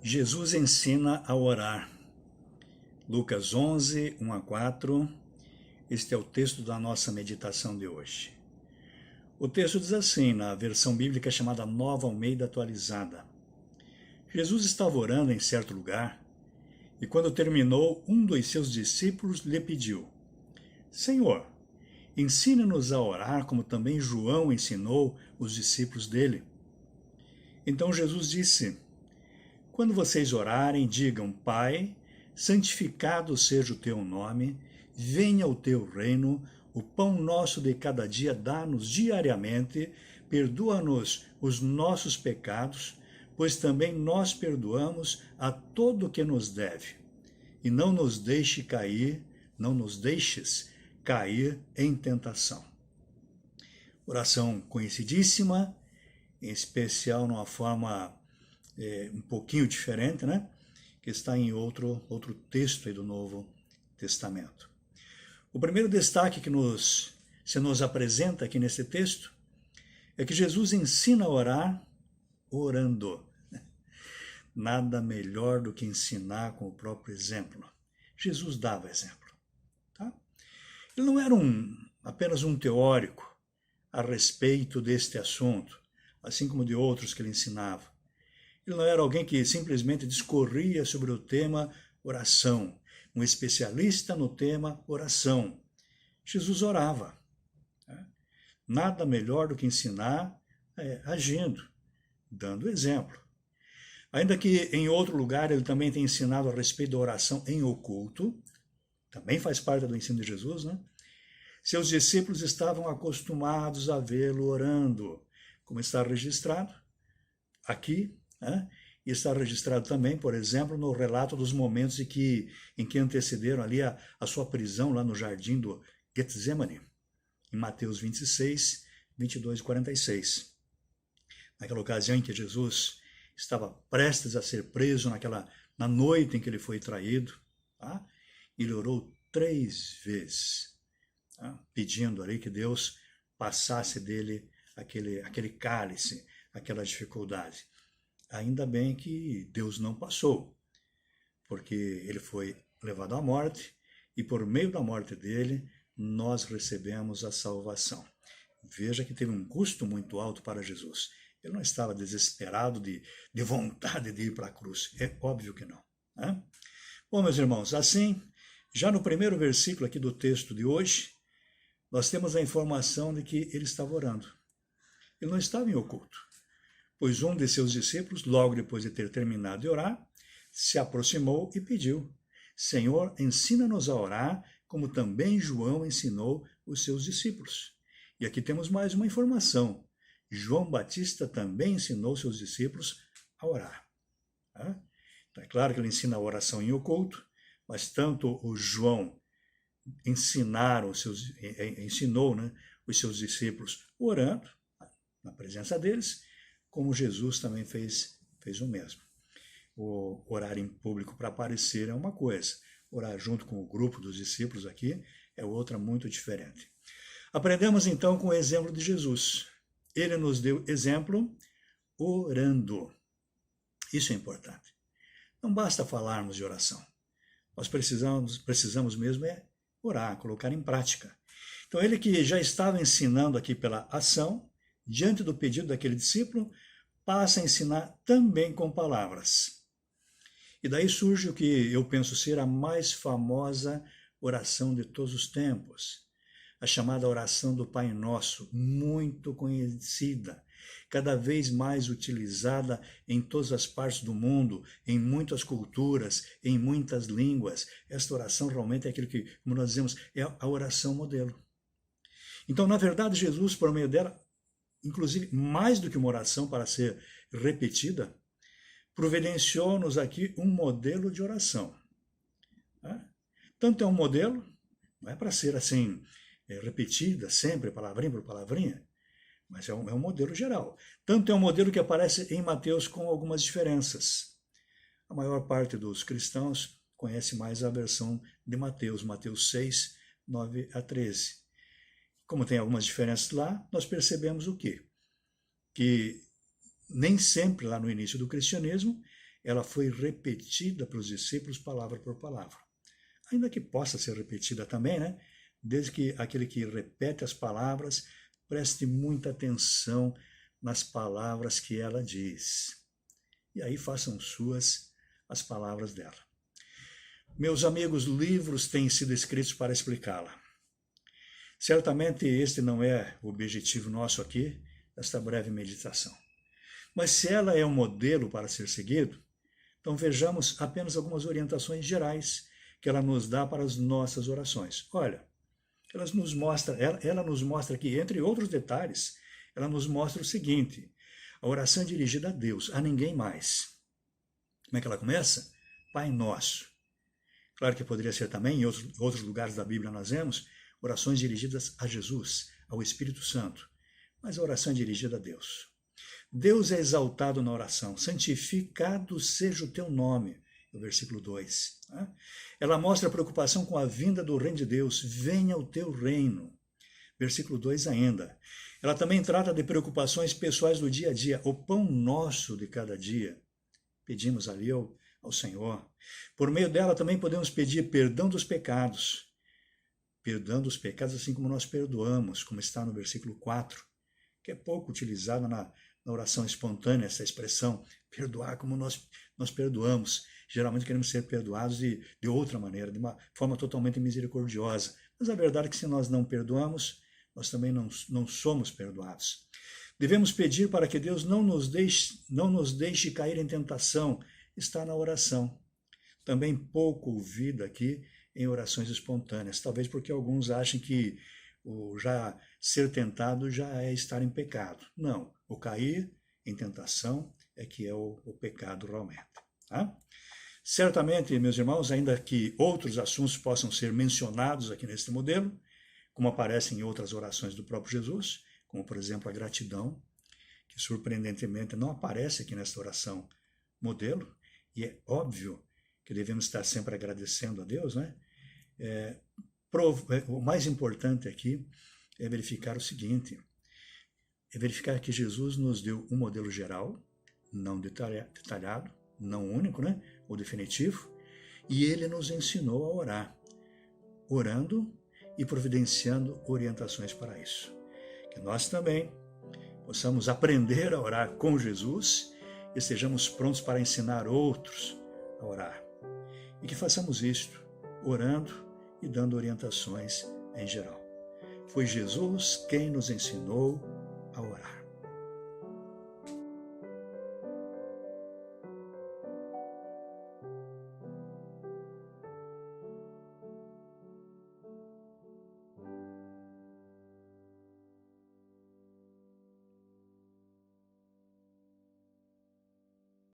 Jesus ensina a orar. Lucas 11, 1 a 4. Este é o texto da nossa meditação de hoje. O texto diz assim, na versão bíblica chamada Nova Almeida Atualizada. Jesus estava orando em certo lugar e quando terminou, um dos seus discípulos lhe pediu: Senhor, ensine-nos a orar como também João ensinou os discípulos dele. Então Jesus disse: Quando vocês orarem, digam: Pai, santificado seja o teu nome, venha o teu reino, o pão nosso de cada dia dá-nos diariamente, perdoa-nos os nossos pecados, pois também nós perdoamos a todo o que nos deve. E não nos deixes cair em tentação. Oração conhecidíssima, em especial numa forma um pouquinho diferente, né? Que está em outro texto aí do Novo Testamento. O primeiro destaque que se nos apresenta aqui nesse texto é que Jesus ensina a orar orando. Nada melhor do que ensinar com o próprio exemplo. Jesus dava exemplo. Tá? Ele não era apenas um teórico a respeito deste assunto, assim como de outros que ele ensinava. Ele não era alguém que simplesmente discorria sobre o tema oração, um especialista no tema oração. Jesus orava. Nada melhor do que ensinar agindo, dando exemplo. Ainda que em outro lugar ele também tenha ensinado a respeito da oração em oculto, também faz parte do ensino de Jesus, né? Seus discípulos estavam acostumados a vê-lo orando, como está registrado aqui, né? E está registrado também, por exemplo, no relato dos momentos em que antecederam ali a sua prisão lá no jardim do Getsemane, em Mateus 26, 22 e 46. Naquela ocasião em que Jesus estava prestes a ser preso, na noite em que ele foi traído, tá? Ele orou 3 vezes, tá? Pedindo ali que Deus passasse dele aquele cálice, aquela dificuldade. Ainda bem que Deus não passou, porque ele foi levado à morte e por meio da morte dele nós recebemos a salvação. Veja que teve um custo muito alto para Jesus. Ele não estava desesperado de vontade de ir para a cruz. É óbvio que não. Né? Bom, meus irmãos, assim, já no primeiro versículo aqui do texto de hoje, nós temos a informação de que ele estava orando. Ele não estava em oculto, pois um de seus discípulos, logo depois de ter terminado de orar, se aproximou e pediu: Senhor, ensina-nos a orar, como também João ensinou os seus discípulos. E aqui temos mais uma informação. João Batista também ensinou seus discípulos a orar. Tá? Então, é claro que ele ensina a oração em oculto, mas tanto o João ensinou, né, os seus discípulos orando, na presença deles, como Jesus também fez o mesmo. O orar em público para aparecer é uma coisa, orar junto com o grupo dos discípulos aqui é outra muito diferente. Aprendemos então com o exemplo de Jesus. Ele nos deu exemplo orando. Isso é importante. Não basta falarmos de oração. Nós precisamos mesmo orar, colocar em prática. Então ele que já estava ensinando aqui pela ação, diante do pedido daquele discípulo, passa a ensinar também com palavras. E daí surge o que eu penso ser a mais famosa oração de todos os tempos. A chamada oração do Pai Nosso, muito conhecida, cada vez mais utilizada em todas as partes do mundo, em muitas culturas, em muitas línguas. Esta oração realmente é aquilo que, como nós dizemos, é a oração modelo. Então, na verdade, Jesus, por meio dela, inclusive mais do que uma oração para ser repetida, providenciou-nos aqui um modelo de oração. Tanto é um modelo, não é para ser assim, repetida sempre, palavrinha por palavrinha, mas é um modelo geral. Tanto é um modelo que aparece em Mateus com algumas diferenças. A maior parte dos cristãos conhece mais a versão de Mateus, Mateus 6, 9 a 13. Como tem algumas diferenças lá, nós percebemos o quê? Que nem sempre lá no início do cristianismo ela foi repetida para os discípulos palavra por palavra. Ainda que possa ser repetida também, né? Desde que aquele que repete as palavras preste muita atenção nas palavras que ela diz. E aí façam suas as palavras dela. Meus amigos, livros têm sido escritos para explicá-la. Certamente este não é o objetivo nosso aqui, desta breve meditação. Mas se ela é um modelo para ser seguido, então vejamos apenas algumas orientações gerais que ela nos dá para as nossas orações. Olha, ela nos mostra aqui, entre outros detalhes, ela nos mostra o seguinte: a oração é dirigida a Deus, a ninguém mais. Como é que ela começa? Pai Nosso. Claro que poderia ser também, em outros lugares da Bíblia nós vemos, orações dirigidas a Jesus, ao Espírito Santo. Mas a oração é dirigida a Deus. Deus é exaltado na oração. Santificado seja o teu nome. No versículo 2. Ela mostra a preocupação com a vinda do reino de Deus. Venha o teu reino. Versículo 2 ainda. Ela também trata de preocupações pessoais do dia a dia. O pão nosso de cada dia. Pedimos ali ao Senhor. Por meio dela também podemos pedir perdão dos pecados. Perdão dos pecados assim como nós perdoamos, como está no versículo 4, que é pouco utilizada na oração espontânea, essa expressão, perdoar como nós perdoamos. Geralmente queremos ser perdoados de outra maneira, de uma forma totalmente misericordiosa. Mas a verdade é que se nós não perdoamos, nós também não somos perdoados. Devemos pedir para que Deus não nos deixe cair em tentação. Está na oração. Também pouco ouvida aqui em orações espontâneas. Talvez porque alguns achem que o já ser tentado já é estar em pecado. Não, o cair em tentação é que é o pecado realmente. Tá? Certamente, meus irmãos, ainda que outros assuntos possam ser mencionados aqui neste modelo, como aparecem em outras orações do próprio Jesus, como por exemplo a gratidão, que surpreendentemente não aparece aqui nesta oração modelo, e é óbvio que devemos estar sempre agradecendo a Deus, né? O mais importante aqui é verificar o seguinte, é verificar que Jesus nos deu um modelo geral, não detalhado, não único, né? Ou definitivo, e ele nos ensinou a orar, orando e providenciando orientações para isso. Que nós também possamos aprender a orar com Jesus e estejamos prontos para ensinar outros a orar. E que façamos isto, orando e dando orientações em geral. Foi Jesus quem nos ensinou